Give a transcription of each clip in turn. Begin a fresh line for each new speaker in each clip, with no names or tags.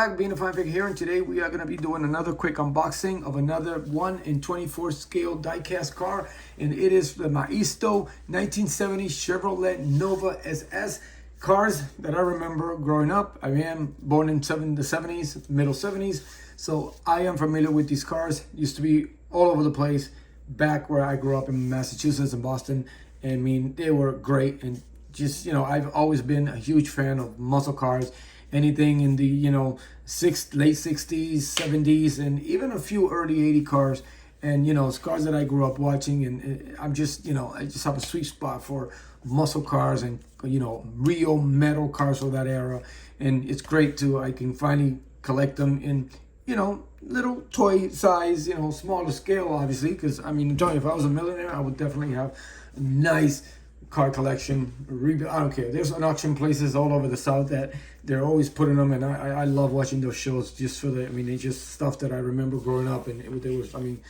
back, Being a Fine Figure here, and today we are going to be doing another quick unboxing of another 1 in 24 scale diecast car, and it is the Maisto 1970 Chevrolet Nova SS. Cars that I remember growing up. I am born in the 70s, middle 70s, so I am familiar with these cars. Used to be all over the place back where I grew up in Massachusetts and Boston. I mean, they were great, and just, you know, I've always been a huge fan of muscle cars. Anything in the, you know, late 60s, 70s, and even a few early 80 cars. And, you know, it's cars that I grew up watching. And I'm just, you know, I just have a sweet spot for muscle cars and, you know, real metal cars for that era. And it's great to, I can finally collect them in, you know, little toy size, you know, smaller scale, obviously. Because, I mean, if I was a millionaire, I would definitely have a nice car collection. I don't care. There's an auction places all over the South that they're always putting them, and I love watching those shows just for the, I mean, it's just stuff that I remember growing up, and there was, I mean,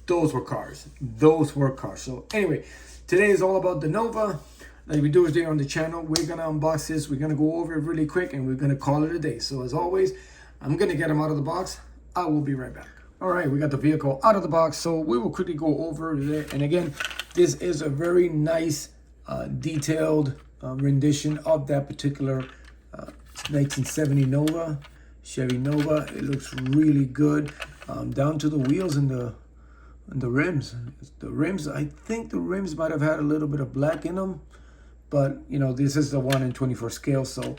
those were cars. Those were cars. So anyway, today is all about the Nova. Like we do is there on the channel. We're gonna unbox this. We're gonna go over it really quick, and we're gonna call it a day. So as always, I'm gonna get them out of the box. I will be right back. All right, we got the vehicle out of the box, so we will quickly go over there. And again, this is a very nice detailed rendition of that particular 1970 Nova, Chevy Nova. It looks really good, down to the wheels and the rims. The rims, I think the rims might have had a little bit of black in them, but you know, this is the 1 in 24 scale, so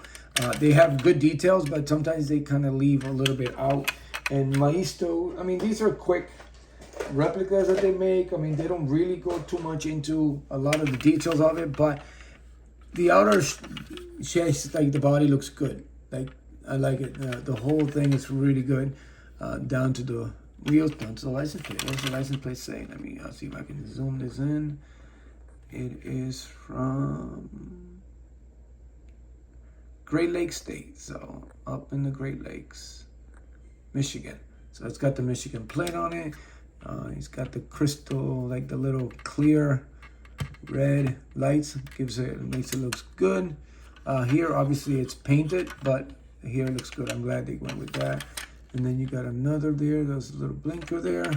they have good details, but sometimes they kind of leave a little bit out. And Maisto, I mean, these are quick replicas that they make. I mean, they don't really go too much into a lot of the details of it, but the outer chassis, like the body, looks good. Like, I like it. The whole thing is really good, down to the wheels, down to the license plate. What's the license plate say? Let me see if I can zoom this in. It is from Great Lakes State, so up in the Great Lakes, Michigan. So it's got the Michigan plate on it. He's got the crystal, like the little clear red lights, makes it looks good. Here obviously it's painted, but here it looks good. I'm glad they went with that. And then you got another there, there's a little blinker there.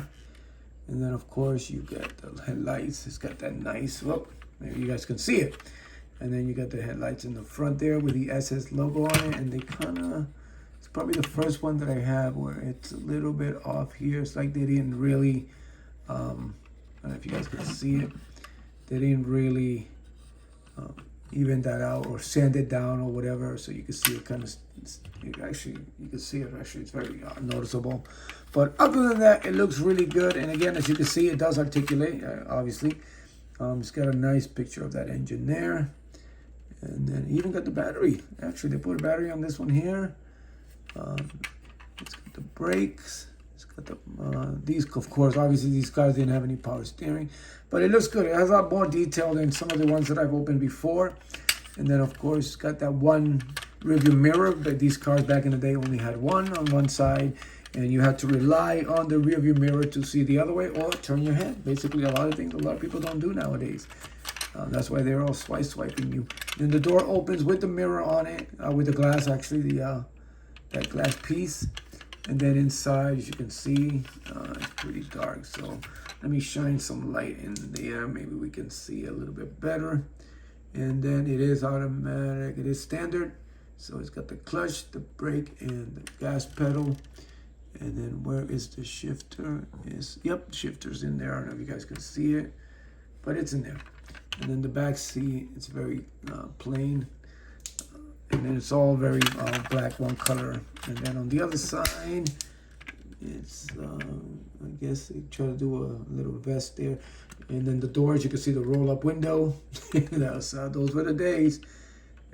And then of course you got the headlights. It's got that nice, whoop, maybe you guys can see it. And then you got the headlights in the front there with the SS logo on it, and they kind of, it's probably the first one that I have where it's a little bit off here. It's like they didn't really, I don't know if you guys can see it. They didn't really even that out or sand it down or whatever. So you can see it kind of, you can see it actually, it's very noticeable. But other than that, it looks really good. And again, as you can see, it does articulate, obviously. It's got a nice picture of that engine there. And then even got the battery. Actually, they put a battery on this one here. It's got the brakes. It's got the these, of course, obviously these cars didn't have any power steering, but it looks good. It has a lot more detail than some of the ones that I've opened before. And then of course it's got that one rearview mirror, but these cars back in the day only had one on one side, and you had to rely on the rearview mirror to see the other way or turn your head. Basically, a lot of things a lot of people don't do nowadays. That's why they're all swiping you. Then the door opens with the mirror on it, with the glass, actually, that glass piece. And then inside, as you can see, it's pretty dark. So let me shine some light in there. Maybe we can see a little bit better. And then it is automatic. It is standard. So it's got the clutch, the brake, and the gas pedal. And then where is the shifter? Yep, the shifter's in there. I don't know if you guys can see it, but it's in there. And then the back seat, it's very plain. And then it's all very black, one color. And then on the other side, it's, I guess they try to do a little vest there. And then the doors, you can see the roll-up window. Those were the days.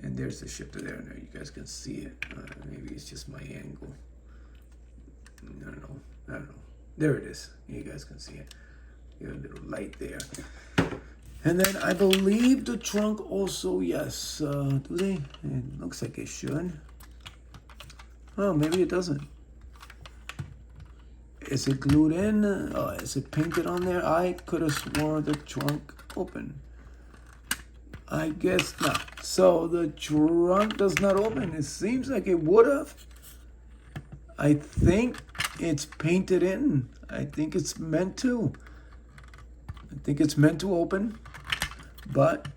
And there's the shifter there. Now you guys can see it. Maybe it's just my angle. I don't know. There it is. You guys can see it. Got a little light there. And then I believe the trunk also, yes. Do they? It looks like it should. Oh, maybe it doesn't. Is it glued in? Is it painted on there? I could have sworn the trunk open. I guess not. So the trunk does not open. It seems like it would have. I think it's painted in. I think it's meant to. I think it's meant to open, but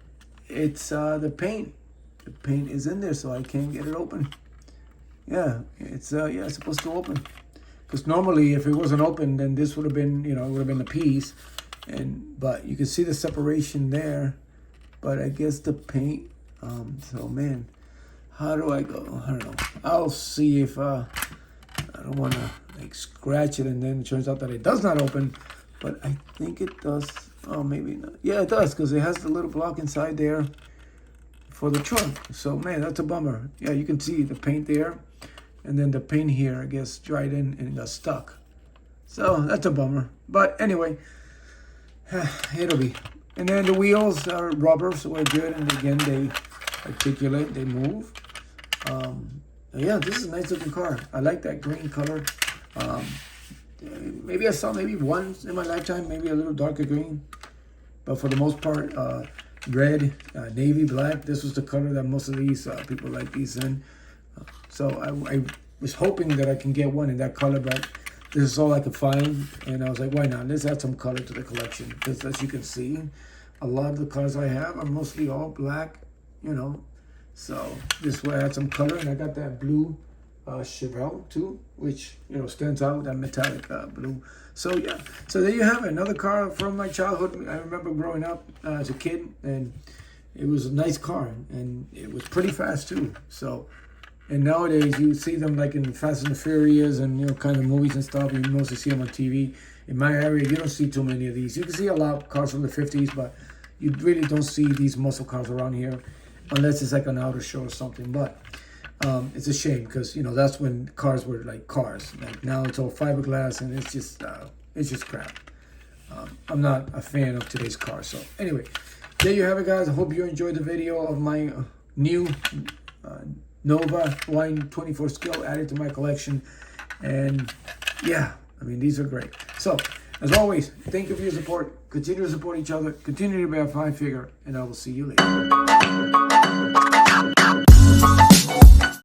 it's the paint. The paint is in there, so I can't get it open. Yeah, it's supposed to open. Because normally, if it wasn't open, then this would have been, it would have been a piece. But you can see the separation there. But I guess the paint. So man, how do I go? I don't know. I'll see if I don't want to like scratch it, and then it turns out that it does not open. But I think it does. Oh, maybe not. Yeah, it does, because it has the little block inside there for the trunk. So man, that's a bummer. Yeah, you can see the paint there. And then the paint here, I guess, dried in and got stuck. So that's a bummer. But anyway, it'll be. And then the wheels are rubber, so we're good. And again, they articulate, they move. Yeah, this is a nice looking car. I like that green color. Maybe I saw maybe once in my lifetime, maybe a little darker green. But for the most part, red, navy, black. This was the color that most of these people like these in. So I was hoping that I can get one in that color, but this is all I could find. And I was like, why not? Let's add some color to the collection. Because as you can see, a lot of the cars I have are mostly all black, So this way I add some color. And I got that blue Chevelle too, which, stands out, that metallic blue. So yeah, so there you have it. Another car from my childhood. I remember growing up as a kid, and it was a nice car. And it was pretty fast too. So... And nowadays, you see them like in Fast and the Furious and, kind of movies and stuff. You mostly see them on TV. In my area, you don't see too many of these. You can see a lot of cars from the 50s, but you really don't see these muscle cars around here unless it's like an auto show or something. But it's a shame because, that's when cars were like cars. Like now it's all fiberglass and it's just crap. I'm not a fan of today's cars. So anyway, there you have it, guys. I hope you enjoyed the video of my new... Nova Wine 24 Skill added to my collection. And yeah, these are great. So as always, thank you for your support. Continue to support each other. Continue to be a fine figure. And I will see you later.